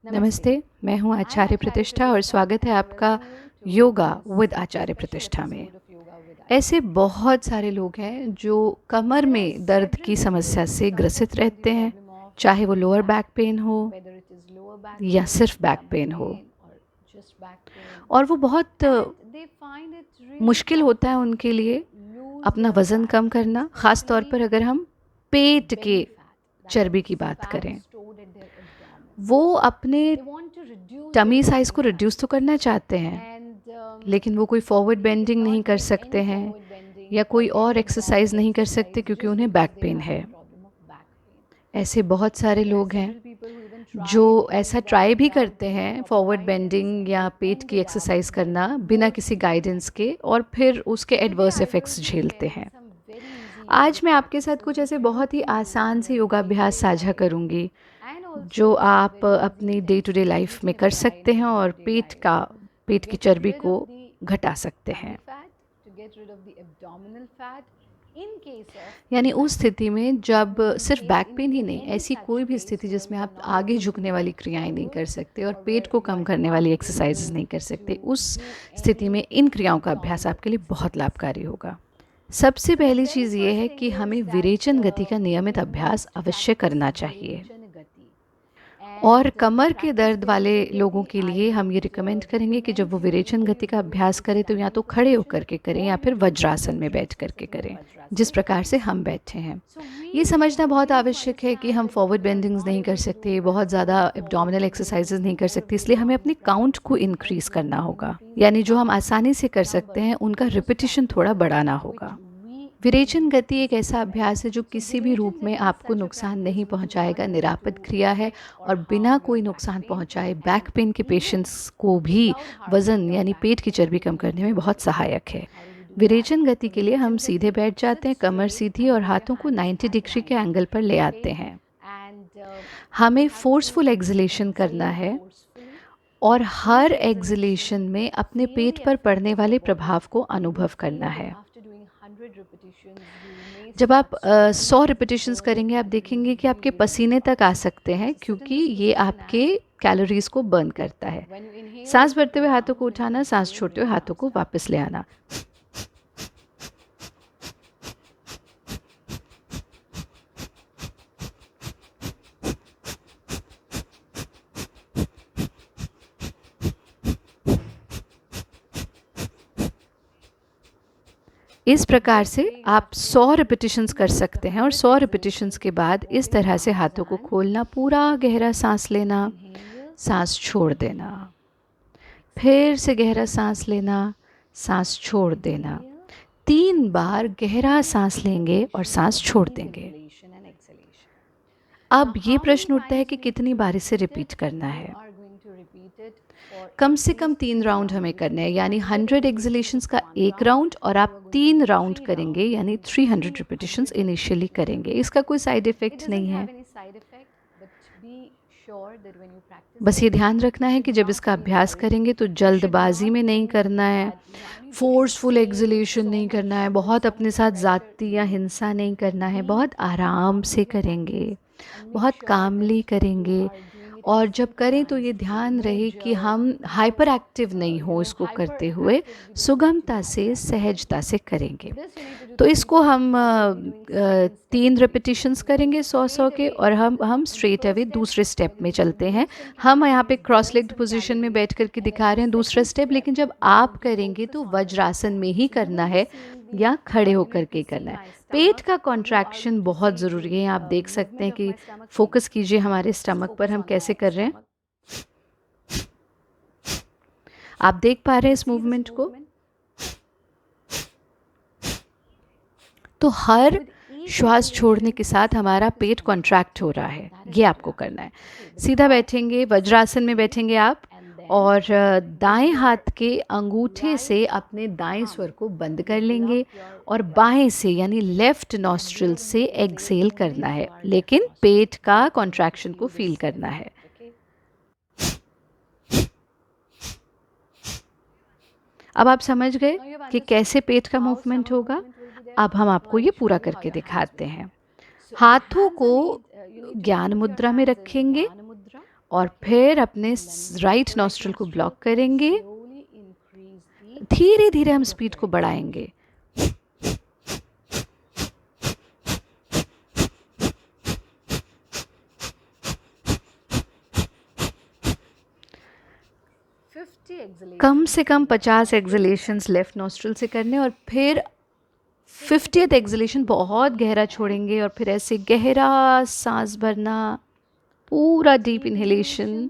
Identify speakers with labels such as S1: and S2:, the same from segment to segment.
S1: नमस्ते, मैं हूँ आचार्य प्रतिष्ठा और स्वागत है आपका योगा विद आचार्य प्रतिष्ठा में। ऐसे बहुत सारे लोग हैं जो कमर में दर्द की समस्या से ग्रसित रहते हैं, चाहे वो लोअर बैक पेन हो या सिर्फ बैक पेन हो। और वो बहुत मुश्किल होता है उनके लिए अपना वज़न कम करना, ख़ास तौर पर अगर हम पेट के चर्बी की बात करें। वो अपने टमी साइज़ को रिड्यूस तो करना चाहते हैं, लेकिन वो कोई फॉरवर्ड बेंडिंग नहीं कर सकते हैं या कोई और एक्सरसाइज नहीं कर सकते क्योंकि उन्हें बैक पेन है। ऐसे बहुत सारे लोग हैं जो ऐसा ट्राई भी करते हैं फॉरवर्ड बेंडिंग या पेट की एक्सरसाइज करना बिना किसी गाइडेंस के, और फिर उसके एडवर्स इफ़ेक्ट्स झेलते हैं। आज मैं आपके साथ कुछ ऐसे बहुत ही आसान से योगाभ्यास साझा करूंगी जो आप अपनी डे टू डे लाइफ में कर सकते हैं और पेट की चर्बी को घटा सकते हैं। यानी उस स्थिति में जब सिर्फ बैक पेन ही नहीं, ऐसी कोई भी स्थिति जिसमें आप आगे झुकने वाली क्रियाएं नहीं कर सकते और पेट को कम करने वाली एक्सरसाइजेज नहीं कर सकते, उस स्थिति में इन क्रियाओं का अभ्यास आपके लिए बहुत लाभकारी होगा। सबसे पहली चीज़ ये है कि हमें विरेचन गति का नियमित अभ्यास अवश्य करना चाहिए। और कमर के दर्द वाले लोगों के लिए हम ये रिकमेंड करेंगे कि जब वो विरेचन गति का अभ्यास करें तो या तो खड़े होकर के करें या फिर वज्रासन में बैठ करके करें, जिस प्रकार से हम बैठे हैं। ये समझना बहुत आवश्यक है कि हम फॉरवर्ड बेंडिंग्स नहीं कर सकते, बहुत ज़्यादा एब्डोमिनल एक्सरसाइजेज नहीं कर सकते, इसलिए हमें अपनी काउंट को इंक्रीज़ करना होगा। यानी जो हम आसानी से कर सकते हैं उनका रिपीटिशन थोड़ा बढ़ाना होगा। विरेचन गति एक ऐसा अभ्यास है जो किसी भी रूप में आपको नुकसान नहीं पहुंचाएगा, निरापद क्रिया है और बिना कोई नुकसान पहुंचाए बैक पेन के पेशेंट्स को भी वज़न यानी पेट की चर्बी कम करने में बहुत सहायक है। विरेचन गति के लिए हम सीधे बैठ जाते हैं, कमर सीधी और हाथों को 90 डिग्री के एंगल पर ले आते हैं। हमें फोर्सफुल एक्सलेशन करना है और हर एक्सलेशन में अपने पेट पर पड़ने वाले प्रभाव को अनुभव करना है। जब आप 100 रिपीटिशंस करेंगे आप देखेंगे कि आपके पसीने तक आ सकते हैं, क्योंकि ये आपके कैलोरीज को बर्न करता है। सांस भरते हुए हाथों को उठाना, सांस छोड़ते हुए हाथों को वापस ले आना। इस प्रकार से आप 100 रिपीटिशंस कर सकते हैं और 100 रिपीटिशंस के बाद इस तरह से हाथों को खोलना, पूरा गहरा सांस लेना, सांस छोड़ देना, फिर से गहरा सांस लेना, सांस छोड़ देना। 3 बार गहरा सांस लेंगे और सांस छोड़ देंगे। अब ये प्रश्न उठता है कि कितनी बार इसे रिपीट करना है। कम से कम 3 राउंड हमें करने हैं, यानी 100 एक्सलेशंस का एक राउंड और आप 3 राउंड करेंगे, यानी 300 रिपीटिशंस इनिशियली करेंगे। इसका कोई साइड इफ़ेक्ट नहीं है। बस ये ध्यान रखना है कि जब इसका अभ्यास करेंगे तो जल्दबाजी में नहीं करना है, फोर्सफुल एक्सलेशन नहीं करना है, बहुत अपने साथ ज़्यादती या हिंसा नहीं करना है, बहुत आराम से करेंगे, बहुत कामली करेंगे। और जब करें तो ये ध्यान रहे कि हम हाइपर एक्टिव नहीं हो, इसको करते हुए सुगमता से, सहजता से करेंगे। तो इसको हम 3 रिपीटिशंस करेंगे 100-100 के, और हम स्ट्रेट अवे दूसरे स्टेप में चलते हैं। हम यहाँ पे क्रॉस लेग्ड पोजीशन में बैठ करके दिखा रहे हैं दूसरा स्टेप, लेकिन जब आप करेंगे तो वज्रासन में ही करना है या खड़े होकर के करना है। पेट का कॉन्ट्रैक्शन बहुत ज़रूरी है। आप देख सकते हैं कि फोकस कीजिए हमारे स्टमक पर, हम कैसे कर रहे हैं। आप देख पा रहे हैं इस मूवमेंट को। तो हर श्वास छोड़ने के साथ हमारा पेट कॉन्ट्रैक्ट हो रहा है, ये आपको करना है। सीधा बैठेंगे, वज्रासन में बैठेंगे आप, और दाएं हाथ के अंगूठे से अपने दाएं स्वर को बंद कर लेंगे और बाएं से यानी लेफ्ट नॉस्ट्रिल से एक्सहेल करना है, लेकिन पेट का कॉन्ट्रैक्शन को फील करना है। अब आप समझ गए कि कैसे पेट का मूवमेंट होगा। अब हम आपको ये पूरा करके दिखाते हैं। हाथों को ज्ञान मुद्रा में रखेंगे और फिर अपने राइट नॉस्ट्रल को ब्लॉक करेंगे। धीरे धीरे हम स्पीड को बढ़ाएंगे। कम से कम 50 एक्सलेशंस लेफ्ट नॉस्ट्रल से करने और फिर 50th एक्सलेशन बहुत गहरा छोड़ेंगे और फिर ऐसे गहरा सांस भरना, पूरा डीप इनहेलेशन।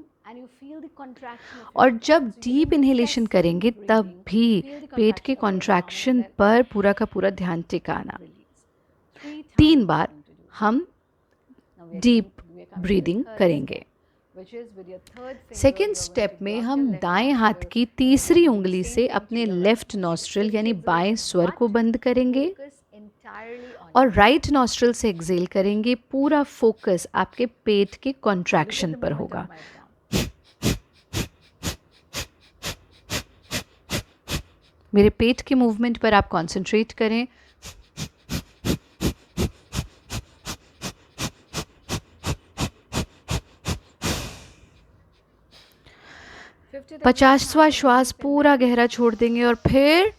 S1: और जब डीप इनहेलेशन करेंगे तब भी पेट के कॉन्ट्रैक्शन पर पूरा का पूरा ध्यान टिकाना। 3 बार हम डीप ब्रीदिंग करेंगे। सेकेंड स्टेप में हम दाएं हाथ की तीसरी उंगली से अपने लेफ्ट नॉस्ट्रल यानी बाएं स्वर को बंद करेंगे और राइट नॉस्ट्रल से एक्सेल करेंगे। पूरा फोकस आपके पेट के कॉन्ट्रैक्शन पर होगा। मेरे पेट के मूवमेंट पर आप कंसंट्रेट करें। पचासवां श्वास पूरा गहरा छोड़ देंगे और फिर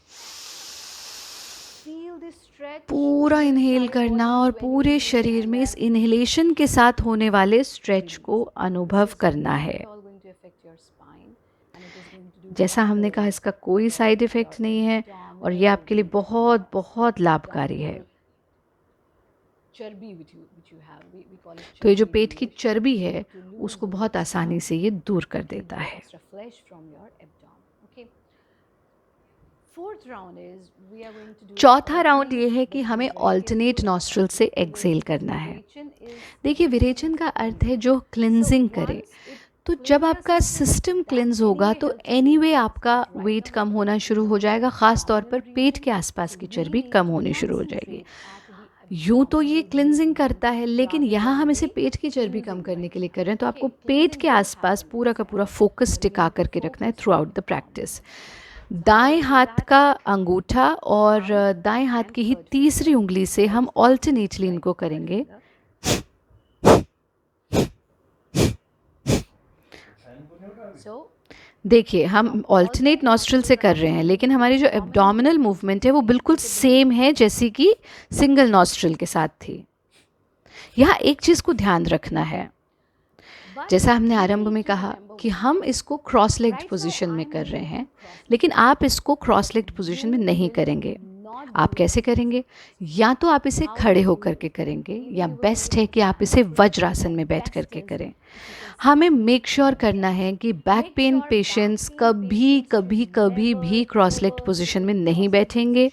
S1: पूरा इनहेल करना और पूरे शरीर में इस इनहेलेशन के साथ होने वाले स्ट्रेच को अनुभव करना है। जैसा हमने कहा, इसका कोई साइड इफ़ेक्ट नहीं है और ये आपके लिए बहुत बहुत लाभकारी है। तो ये जो पेट की चर्बी है उसको बहुत आसानी से ये दूर कर देता है। चौथा राउंड ये है कि हमें ऑल्टरनेट नॉस्ट्रल से एक्सेल करना है। देखिए, विरेचन का अर्थ है जो क्लिनजिंग करे। तो जब आपका सिस्टम क्लिनज होगा तो एनीवे आपका वेट कम होना शुरू हो जाएगा, ख़ास तौर पर पेट के आसपास की चर्बी कम होनी शुरू हो जाएगी। यूँ तो ये क्लिनजिंग करता है, लेकिन यहाँ हम इसे पेट की चर्बी कम करने के लिए कर रहे हैं। तो आपको पेट के आसपास पूरा का पूरा फोकस टिका करके रखना है थ्रू आउट द प्रैक्टिस। दाएं हाथ का अंगूठा और दाएं हाथ की ही तीसरी उंगली से हम ऑल्टरनेटली इनको करेंगे। देखिए, हम ऑल्टरनेट नॉस्ट्रल से कर रहे हैं, लेकिन हमारी जो एब्डोमिनल मूवमेंट है वो बिल्कुल सेम है जैसी कि सिंगल नॉस्ट्रल के साथ थी। यहाँ एक चीज़ को ध्यान रखना है, जैसा हमने आरंभ में कहा कि हम इसको क्रॉस लेग्ड पोजीशन में कर रहे हैं, लेकिन आप इसको क्रॉस लेग्ड पोजीशन में नहीं करेंगे। आप कैसे करेंगे? या तो आप इसे खड़े होकर के करेंगे, या बेस्ट है कि आप इसे वज्रासन में बैठ करके करें। हमें मेक श्योर करना है कि बैक पेन पेशेंट्स कभी कभी कभी भी क्रॉस लेग्ड पोजीशन में नहीं बैठेंगे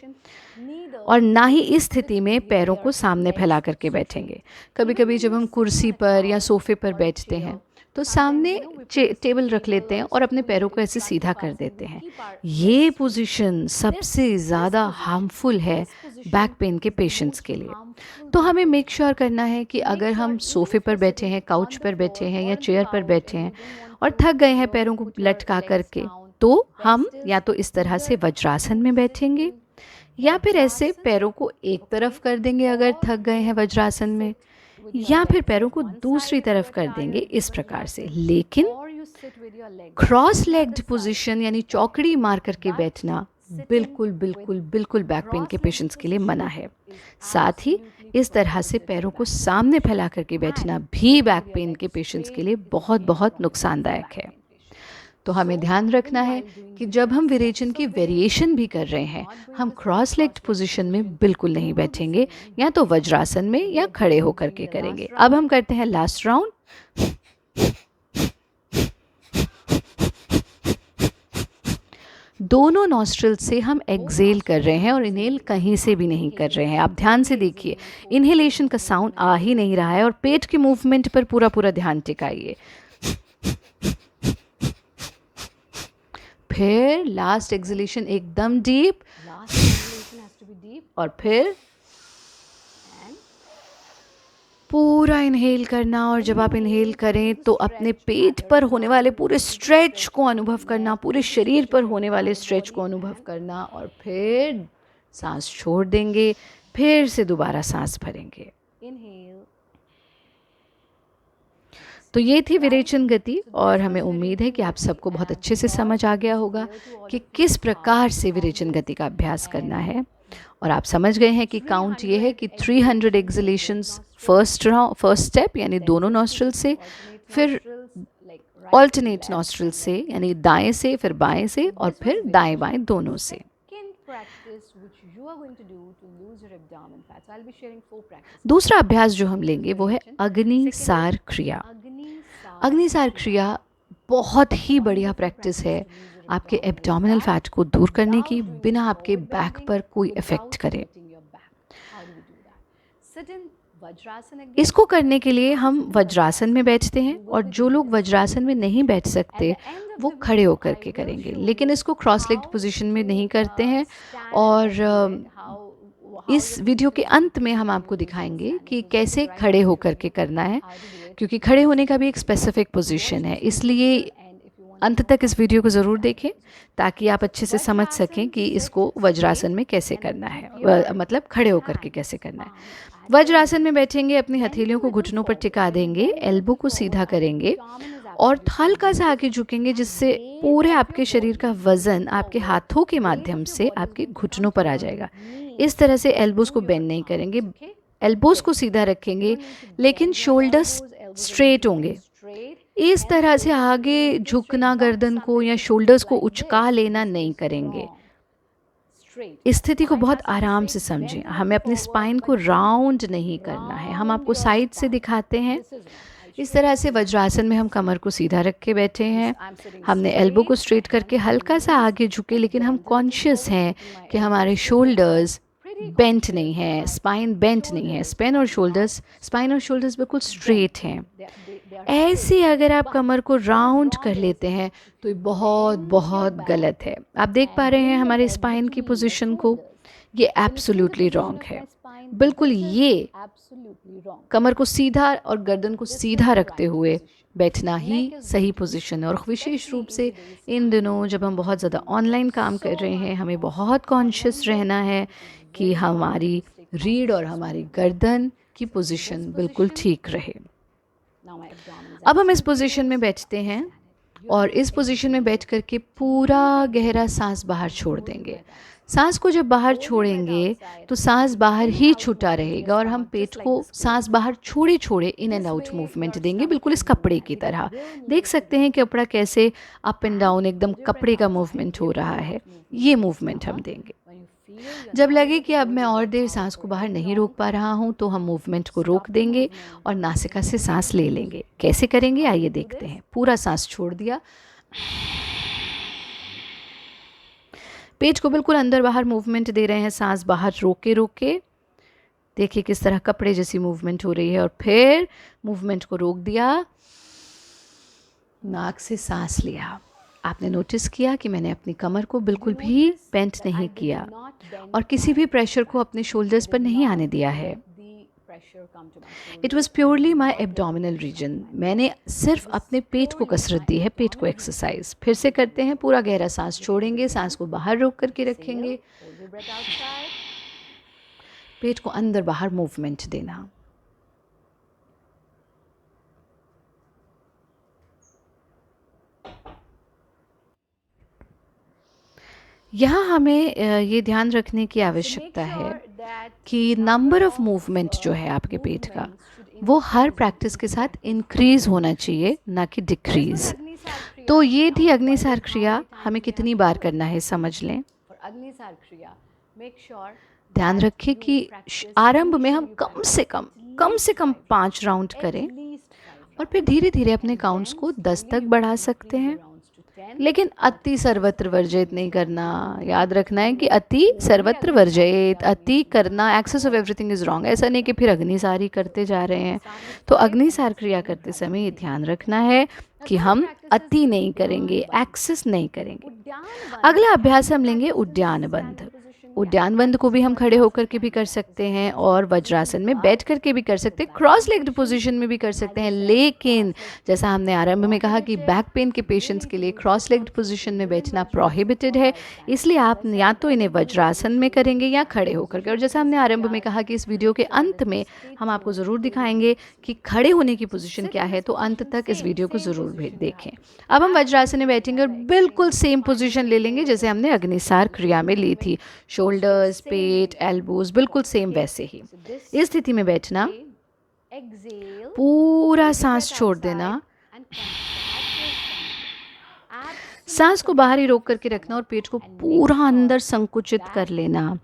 S1: और ना ही इस स्थिति में पैरों को सामने फैला करके बैठेंगे। कभी कभी जब हम कुर्सी पर या सोफे पर बैठते हैं तो सामने टेबल रख लेते हैं और अपने पैरों को ऐसे सीधा कर देते हैं। ये पोजीशन सबसे ज़्यादा हार्मफुल है बैक पेन के पेशेंट्स के लिए। तो हमें मेक श्योर करना है कि अगर हम सोफे पर बैठे हैं, काउच पर बैठे हैं या चेयर पर बैठे हैं और थक गए हैं पैरों को लटका करके, तो हम या तो इस तरह से वज्रासन में बैठेंगे या फिर ऐसे पैरों को एक तरफ कर देंगे अगर थक गए हैं वज्रासन में, या फिर पैरों को दूसरी तरफ कर देंगे इस प्रकार से। लेकिन क्रॉस लेग्ड पोजीशन यानी चौकड़ी मार करके बैठना बिल्कुल बिल्कुल बिल्कुल बैक पेन के पेशेंट्स के लिए मना है। साथ ही इस तरह से पैरों को सामने फैला करके बैठना भी बैक पेन के पेशेंट्स के लिए बहुत बहुत नुकसानदायक है। तो हमें ध्यान रखना है कि जब हम विरेचन की वेरिएशन भी कर रहे हैं, हम क्रॉस लेग्ड पोजीशन में बिल्कुल नहीं बैठेंगे, या तो वज्रासन में या खड़े होकर के करेंगे। अब हम करते हैं लास्ट राउंड। दोनों नॉस्ट्रल से हम एक्सेल कर रहे हैं और इनहेल कहीं से भी नहीं कर रहे हैं। आप ध्यान से देखिए, इनहेलेशन का साउंड आ ही नहीं रहा है और पेट के मूवमेंट पर पूरा पूरा ध्यान टिकाइए। फिर लास्ट एक्सलेशन एकदम डीप, और फिर पूरा इनहेल करना। और जब आप इनहेल करें तो अपने पेट पर होने वाले पूरे स्ट्रेच को अनुभव करना, पूरे शरीर पर होने वाले स्ट्रेच को अनुभव करना, और फिर सांस छोड़ देंगे, फिर से दोबारा सांस भरेंगे। तो ये थी विरेचन गति, और हमें उम्मीद है कि आप सबको बहुत अच्छे से समझ आ गया होगा कि किस प्रकार से विरेचन गति का अभ्यास करना है। और आप समझ गए हैं कि काउंट ये है कि 300 एक्सलेशंस फर्स्ट स्टेप यानी दोनों नॉस्ट्रल से, फिर ऑल्टरनेट नॉस्ट्रल से यानी दाएं से फिर बाएं से, और फिर दाएं बाएं दोनों से। दूसरा अभ्यास जो हम लेंगे वो है अग्निसार क्रिया। अग्निसार क्रिया बहुत ही बढ़िया प्रैक्टिस है आपके एब्डोमिनल फैट को दूर करने की, बिना आपके बैक पर कोई इफेक्ट करे। इसको करने के लिए हम वज्रासन में बैठते हैं, और जो लोग वज्रासन में नहीं बैठ सकते वो खड़े होकर के करेंगे, लेकिन इसको क्रॉस लेग्ड पोजीशन में नहीं करते हैं। और इस वीडियो के अंत में हम आपको दिखाएंगे कि कैसे खड़े होकर के करना है, क्योंकि खड़े होने का भी एक स्पेसिफिक पोजीशन है। इसलिए अंत तक इस वीडियो को ज़रूर देखें ताकि आप अच्छे से समझ सकें कि इसको वज्रासन में कैसे करना है, मतलब खड़े होकर के कैसे करना है। वज्रासन में बैठेंगे, अपनी हथेलियों को घुटनों पर टिका देंगे, एल्बो को सीधा करेंगे और हल्का सा आगे झुकेंगे, जिससे पूरे आपके शरीर का वजन आपके हाथों के माध्यम से आपके घुटनों पर आ जाएगा। इस तरह से एल्बोज को बेंड नहीं करेंगे, एल्बोज को सीधा रखेंगे, लेकिन शोल्डर्स स्ट्रेट होंगे। इस तरह से आगे झुकना, गर्दन को या शोल्डर्स को उचका लेना नहीं करेंगे। इस स्थिति को बहुत आराम से समझें। हमें अपनी स्पाइन को राउंड नहीं करना है, हम आपको साइड से दिखाते हैं। इस तरह से वज्रासन में हम कमर को सीधा रख के बैठे हैं, हमने एल्बो को स्ट्रेट करके हल्का सा आगे झुके, लेकिन हम कॉन्शियस हैं कि हमारे शोल्डर्स बेंट नहीं है, स्पाइन बेंट नहीं है, स्पाइन और शोल्डर्स बिल्कुल स्ट्रेट हैं। ऐसे अगर आप कमर को राउंड कर लेते हैं तो ये बहुत बहुत गलत है। आप देख पा रहे हैं हमारे स्पाइन की पोजीशन को, ये एब्सोल्युटली रॉन्ग है। बिल्कुल ये कमर को सीधा और गर्दन को सीधा रखते हुए बैठना ही सही पोजीशन है। और विशेष रूप से इन दिनों जब हम बहुत ज़्यादा ऑनलाइन काम कर रहे हैं, हमें बहुत कॉन्शियस रहना है कि हमारी रीढ़ और हमारी गर्दन की पोजीशन बिल्कुल ठीक रहे। अब हम इस पोजीशन में बैठते हैं और इस पोजीशन में बैठ करके पूरा गहरा सांस बाहर छोड़ देंगे। सांस को जब बाहर छोड़ेंगे तो सांस बाहर ही छूटा रहेगा, और हम पेट को सांस बाहर छोड़े छोड़े इन एंड आउट मूवमेंट देंगे, बिल्कुल इस कपड़े की तरह। देख सकते हैं कि कपड़ा कैसे अप एंड डाउन एकदम कपड़े का मूवमेंट हो रहा है, ये मूवमेंट हम देंगे। जब लगे कि अब मैं और देर सांस को बाहर नहीं रोक पा रहा हूँ तो हम मूवमेंट को रोक देंगे और नासिका से सांस ले लेंगे। कैसे करेंगे आइए देखते हैं। पूरा सांस छोड़ दिया, पेट को बिल्कुल अंदर बाहर मूवमेंट दे रहे हैं, सांस बाहर रोके रोके। देखिए किस तरह कपड़े जैसी मूवमेंट हो रही है। और फिर मूवमेंट को रोक दिया, नाक से सांस लिया। आपने नोटिस किया कि मैंने अपनी कमर को बिल्कुल भी बेंट नहीं किया और किसी भी प्रेशर को अपने शोल्डर्स पर नहीं आने दिया है। It was purely my abdominal region. मैंने सिर्फ अपने पेट को कसरत दी है, पेट को एक्सरसाइज। फिर से करते हैं, पूरा गहरा सांस छोड़ेंगे, सांस को बाहर रोक करके रखेंगे, पेट को अंदर बाहर मूवमेंट देना। यहाँ हमें ये ध्यान रखने की आवश्यकता है कि नंबर ऑफ मूवमेंट जो है आपके पेट का, वो हर प्रैक्टिस के साथ इंक्रीज होना चाहिए, ना कि डिक्रीज। तो ये थी अग्निसार क्रिया। हमें कितनी बार करना है समझ लें। ध्यान रखें कि आरंभ में हम कम से कम 5 राउंड करें, और फिर धीरे धीरे अपने काउंट्स को 10 तक बढ़ा सकते हैं। लेकिन अति सर्वत्र वर्जित नहीं करना। याद रखना है कि अति सर्वत्र वर्जित, अति करना, excess of everything is wrong. ऐसा नहीं कि फिर अग्निसार ही करते जा रहे हैं। तो अग्निसार क्रिया करते समय ये ध्यान रखना है कि हम अति नहीं करेंगे, एक्सेस नहीं करेंगे। अगला अभ्यास हम लेंगे उद्यान बंध। उद्यान बंद को भी हम खड़े होकर के भी कर सकते हैं और वज्रासन में बैठ कर के भी कर सकते हैं, क्रॉस लेग्ड पोजीशन में भी कर सकते हैं। लेकिन जैसा हमने आरंभ में कहा कि बैक पेन के पेशेंट्स के लिए क्रॉस लेग्ड पोजीशन में बैठना प्रोहिबिटेड है, इसलिए आप या तो इन्हें वज्रासन में करेंगे या खड़े होकर के। और जैसा हमने आरंभ में कहा कि इस वीडियो के अंत में हम आपको ज़रूर दिखाएंगे कि खड़े होने की पोजीशन क्या है, तो अंत तक इस वीडियो को ज़रूर देखें। अब हम वज्रासन में बैठेंगे और बिल्कुल सेम पोजीशन ले लेंगे जैसे हमने अग्निसार क्रिया में ली थी, शोल्डर्स, पेट, एल्बोज बिल्कुल सेम वैसे ही। इस स्थिति में बैठना, पूरा सांस छोड़ देना, सांस को बाहर ही रोक करके रखना और पेट को पूरा अंदर संकुचित कर लेना।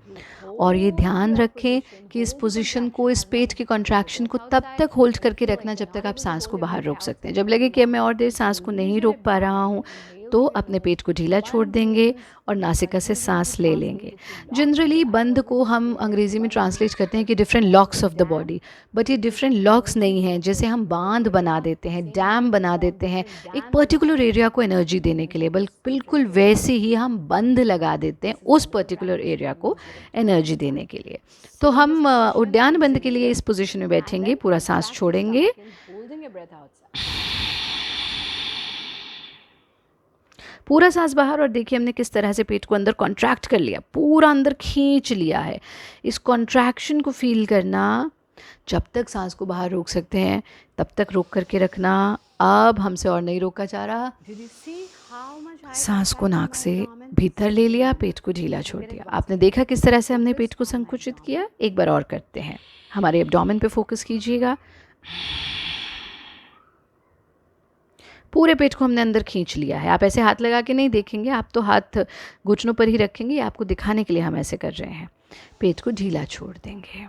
S1: और ये ध्यान रखें कि इस पोजीशन को, इस पेट के कॉन्ट्रैक्शन को तब तक होल्ड करके रखना जब तक आप सांस को बाहर रोक सकते हैं। जब लगे कि मैं और देर सांस को नहीं रोक पा रहा हूँ तो अपने पेट को ढीला छोड़ देंगे और नासिका से सांस ले लेंगे। जनरली बंद को हम अंग्रेज़ी में ट्रांसलेट करते हैं कि different locks of the body, but ये डिफरेंट लॉक्स नहीं हैं। जैसे हम बांध बना देते हैं, डैम बना देते हैं एक पर्टिकुलर एरिया को एनर्जी देने के लिए, बिल्कुल वैसे ही हम बंध लगा देते हैं उस पर्टिकुलर एरिया को एनर्जी देने के लिए। तो हम उद्यान बंद के लिए इस पोजीशन में बैठेंगे, पूरा सांस छोड़ेंगे, पूरा सांस बाहर, और देखिए हमने किस तरह से पेट को अंदर कॉन्ट्रैक्ट कर लिया, पूरा अंदर खींच लिया है। इस कॉन्ट्रैक्शन को फील करना, जब तक सांस को बाहर रोक सकते हैं तब तक रोक करके रखना। अब हमसे और नहीं रोका जा रहा, सांस को नाक से भीतर ले लिया, पेट को ढीला छोड़ दिया। आपने देखा किस तरह से हमने पेट को संकुचित किया। एक बार और करते हैं, हमारे एब्डोमेन पे फोकस कीजिएगा, पूरे पेट को हमने अंदर खींच लिया है। आप ऐसे हाथ लगा के नहीं देखेंगे, आप तो हाथ घुटनों पर ही रखेंगे, ये आपको दिखाने के लिए हम ऐसे कर रहे हैं। पेट को ढीला छोड़ देंगे,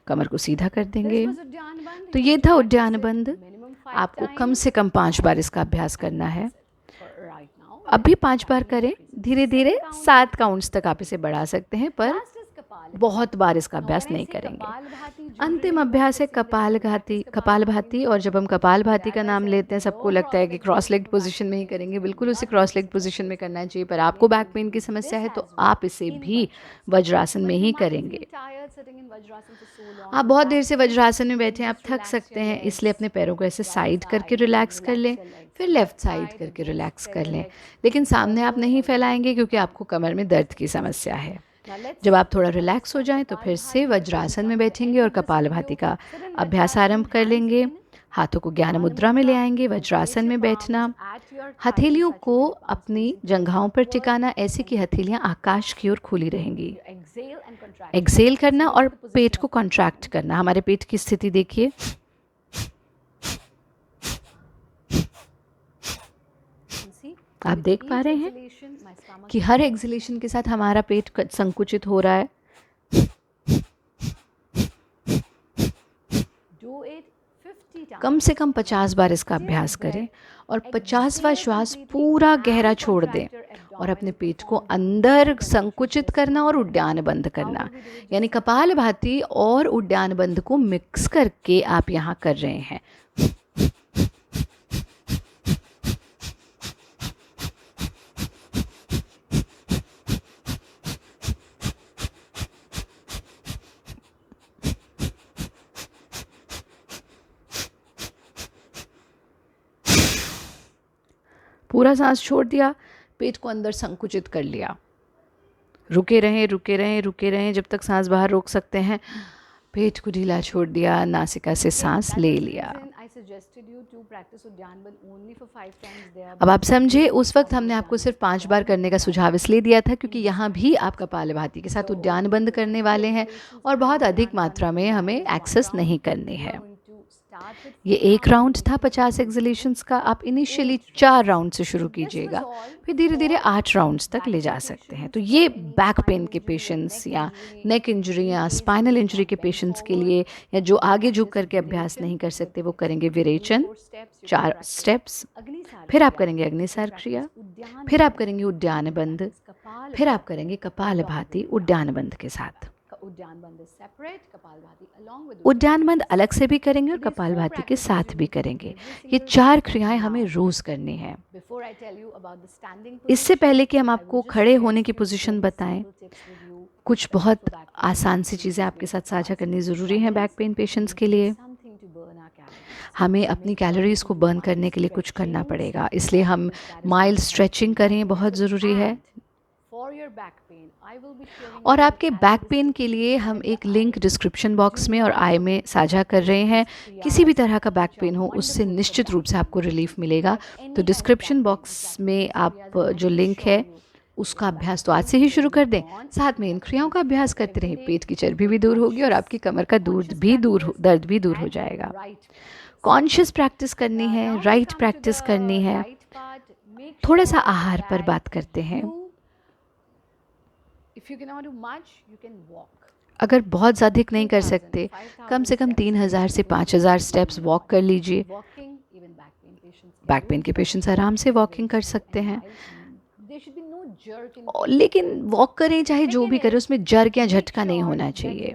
S1: कमर को सीधा कर देंगे। तो ये था उद्यान बंद। आपको कम से कम 5 बार इसका अभ्यास करना है। अभी 5 बार करें, धीरे धीरे 7 काउंट्स तक आप इसे बढ़ा सकते हैं, पर बहुत बार इसका अभ्यास नहीं करेंगे। अंतिम अभ्यास है कपालभाति। और जब हम कपालभाति का नाम लेते हैं सबको लगता है कि क्रॉस लेग्ड पोजीशन में ही करेंगे। बिल्कुल उसे क्रॉस लेग्ड पोजीशन में करना चाहिए, पर आपको बैक पेन की समस्या है तो आप इसे भी वज्रासन में ही करेंगे। आप बहुत देर से वज्रासन में बैठे हैं, आप थक सकते हैं, इसलिए अपने पैरों को ऐसे साइड करके रिलैक्स कर लें, फिर लेफ़्ट साइड करके रिलैक्स कर लें। लेकिन सामने आप नहीं फैलाएंगे क्योंकि आपको कमर में दर्द की समस्या है। जब आप थोड़ा रिलैक्स हो जाएं तो फिर से वज्रासन में बैठेंगे और कपालभाति का अभ्यास आरंभ कर लेंगे। हाथों को ज्ञान मुद्रा में ले आएंगे, वज्रासन में बैठना, हथेलियों को अपनी जंघाओं पर टिकाना, ऐसे कि हथेलियां आकाश की ओर खुली रहेंगी। एक्सेल करना और पेट को कॉन्ट्रैक्ट करना। हमारे पेट की स्थिति देखिए, आप देख पा रहे हैं कि हर एक्सहेलेशन के साथ हमारा पेट संकुचित हो रहा है। कम से कम 50 बार इसका अभ्यास करें और 50वां श्वास पूरा गहरा छोड़ दें और अपने पेट को अंदर संकुचित करना और उद्यान बंद करना, यानी कपालभाति और उद्यान बंद को मिक्स करके आप यहाँ कर रहे हैं। पूरा सांस छोड़ दिया, पेट को अंदर संकुचित कर लिया। रुके रहें जब तक सांस बाहर रोक सकते हैं। पेट को ढीला छोड़ दिया, नासिका से सांस ले लिया। अब आप समझे, उस वक्त हमने आपको सिर्फ 5 बार करने का सुझाव इसलिए दिया था क्योंकि यहाँ भी आप कपालभाति के साथ उद्यान बंद करने वाले हैं और बहुत अधिक मात्रा में हमें एक्सेस नहीं करनी है। ये 1 राउंड था 50 एक्सहेलेशंस का। आप इनिशियली 4 राउंड से शुरू कीजिएगा, फिर धीरे धीरे 8 राउंड्स तक ले जा सकते हैं। तो ये बैक पेन के पेशेंट्स या नेक इंजरी या स्पाइनल इंजरी के पेशेंट्स के लिए, या जो आगे झुक करके अभ्यास नहीं कर सकते, वो करेंगे विरेचन 4 स्टेप्स, फिर आप करेंगे अग्निसार क्रिया, फिर आप करेंगे उद्यान बंद, फिर आप करेंगे कपालभाति उद्यान बंद के साथ। उद्यान बंद अलग से भी करेंगे और कपालभाति के साथ भी करेंगे। ये 4 क्रियाएं हमें रोज़ करनी है। इससे पहले कि हम आपको खड़े होने की पोजीशन बताएं, कुछ बहुत आसान सी चीज़ें आपके साथ साझा करनी ज़रूरी है बैक पेन पेशेंट्स के लिए। हमें अपनी कैलोरीज़ को बर्न करने के लिए कुछ करना पड़ेगा, इसलिए हम माइल्ड स्ट्रेचिंग करें, बहुत ज़रूरी है। और आपके बैक पेन के लिए हम एक लिंक डिस्क्रिप्शन बॉक्स में और आई में साझा कर रहे हैं। किसी भी तरह का बैक पेन हो, उससे निश्चित रूप से आपको रिलीफ मिलेगा। तो डिस्क्रिप्शन बॉक्स में आप जो लिंक है उसका अभ्यास तो आज से ही शुरू कर दें, साथ में इन क्रियाओं का अभ्यास करते रहें। पेट की चर्बी भी दूर होगी और आपकी कमर का दर्द भी दूर हो जाएगा। कॉन्शियस प्रैक्टिस करनी है, राइट प्रैक्टिस करनी है। थोड़ा सा आहार पर बात करते हैं। अगर बहुत ज़्यादा अधिक नहीं कर सकते, कम से कम 3000 से 5000 स्टेप्स वॉक कर लीजिए। बैक पेन के पेशेंट्स आराम से वॉकिंग कर सकते हैं। लेकिन वॉक करें चाहे जो भी करें, उसमें जर्क या झटका नहीं होना चाहिए।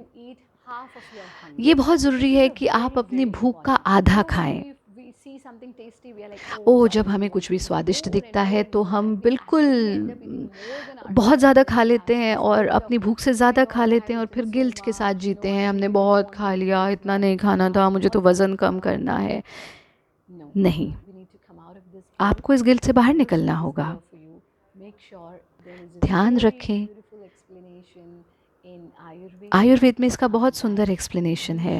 S1: ये बहुत ज़रूरी है कि आप अपनी भूख का आधा खाएं। जब हमें कुछ भी स्वादिष्ट दिखता है तो हम बिल्कुल बहुत ज़्यादा खा लेते हैं और अपनी भूख से ज़्यादा खा लेते हैं और फिर गिल्ट के साथ जीते हैं, हमने बहुत खा लिया, इतना नहीं खाना था, मुझे तो वज़न कम करना है। नहीं, आपको इस गिल्ट से बाहर निकलना होगा। ध्यान रखें, आयुर्वेद में इसका बहुत सुंदर एक्सप्लेनेशन है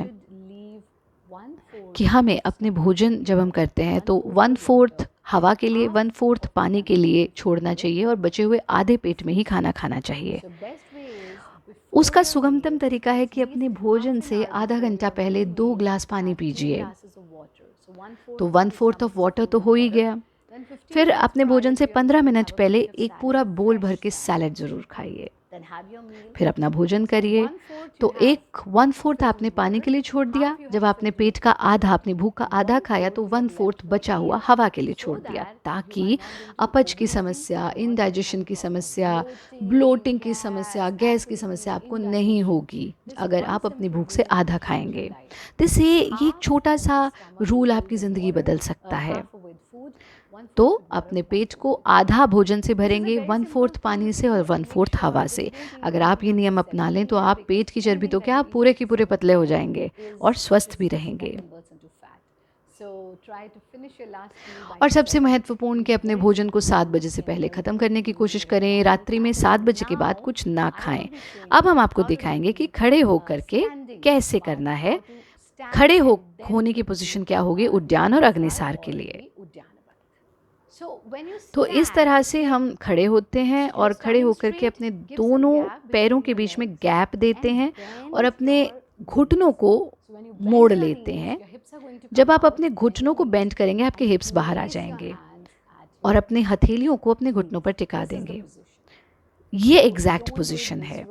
S1: कि हमें अपने भोजन जब हम करते हैं तो 1/4 हवा के लिए, 1/4 पानी के लिए छोड़ना चाहिए और बचे हुए आधे पेट में ही खाना खाना चाहिए। उसका सुगमतम तरीका है कि अपने भोजन से आधा घंटा पहले 2 ग्लास पानी पीजिए। तो 1/4 ऑफ वाटर तो हो ही गया। फिर अपने भोजन से 15 मिनट पहले एक पूरा बोल भर के सैलेड ज़रूर खाइए। फिर अपना भोजन करिए। तो 1/4 आपने पानी के लिए छोड़ दिया। जब आपने पेट का आधा, अपनी भूख का आधा खाया तो 1/4 बचा हुआ हवा के लिए छोड़ दिया, ताकि अपच की समस्या, इनडाइजेशन की समस्या, ब्लोटिंग की समस्या, गैस की समस्या आपको नहीं होगी अगर आप अपनी भूख से आधा खाएंगे। इससे ये एक छोटा सा रूल आपकी ज़िंदगी बदल सकता है। तो अपने पेट को आधा भोजन से भरेंगे, 1/4 पानी से और 1/4 हवा से। अगर आप ये नियम अपना लें तो आप पेट की चर्बी तो क्या, आप पूरे के पूरे पतले हो जाएंगे और स्वस्थ भी रहेंगे। और सबसे महत्वपूर्ण कि अपने भोजन को 7 बजे से पहले ख़त्म करने की कोशिश करें। रात्रि में 7 बजे के बाद कुछ ना खाएं। अब हम आपको दिखाएंगे कि खड़े होकर के कैसे करना है। खड़े होने की पोजीशन क्या होगी उद्यान और अग्निसार के लिए। तो इस तरह से हम खड़े होते हैं और खड़े होकर के अपने दोनों पैरों के बीच में गैप देते हैं और अपने घुटनों को मोड़ लेते हैं। जब आप अपने घुटनों को बेंड करेंगे, आपके हिप्स बाहर आ जाएंगे और अपने हथेलियों को अपने घुटनों पर टिका देंगे। ये एग्जैक्ट पोजीशन है।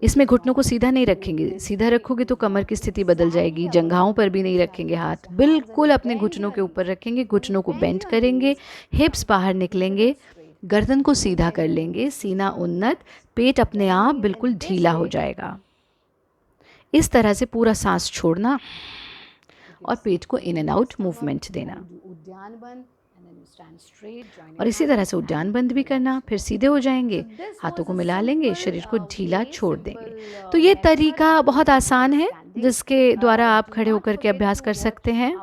S1: इसमें घुटनों को सीधा नहीं रखेंगे। सीधा रखोगे तो कमर की स्थिति बदल जाएगी। जंघाओं पर भी नहीं रखेंगे हाथ, बिल्कुल अपने घुटनों के ऊपर रखेंगे। घुटनों को बेंड करेंगे, हिप्स बाहर निकलेंगे, गर्दन को सीधा कर लेंगे, सीना उन्नत, पेट अपने आप बिल्कुल ढीला हो जाएगा। इस तरह से पूरा सांस छोड़ना और पेट को इन एंड आउट मूवमेंट देना। और इसी तरह से उद्यान बंद भी करना। फिर सीधे हो जाएंगे, हाथों को मिला लेंगे, शरीर को ढीला छोड़ देंगे। तो ये तरीका बहुत आसान है जिसके द्वारा आप खड़े होकर के अभ्यास कर सकते हैं।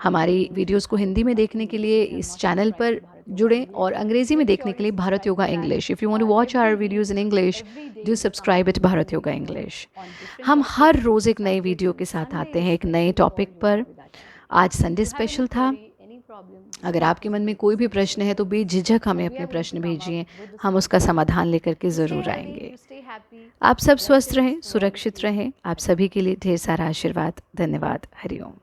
S1: हमारी वीडियोस को हिंदी में देखने के लिए इस चैनल पर जुड़ें और अंग्रेजी में देखने के लिए Bharat yoga English. If you want to watch our videos in English, do subscribe it Bharat yoga English. हम हर रोज़ एक नए वीडियो के साथ आते हैं, एक नए टॉपिक पर। आज संडे स्पेशल था। अगर आपके मन में कोई भी प्रश्न है तो बेझिझक हमें अपने प्रश्न भेजिए, हम उसका समाधान लेकर के ज़रूर आएंगे। आप सब स्वस्थ रहें, सुरक्षित रहें। आप सभी के लिए ढेर सारा आशीर्वाद। धन्यवाद। हरिओम।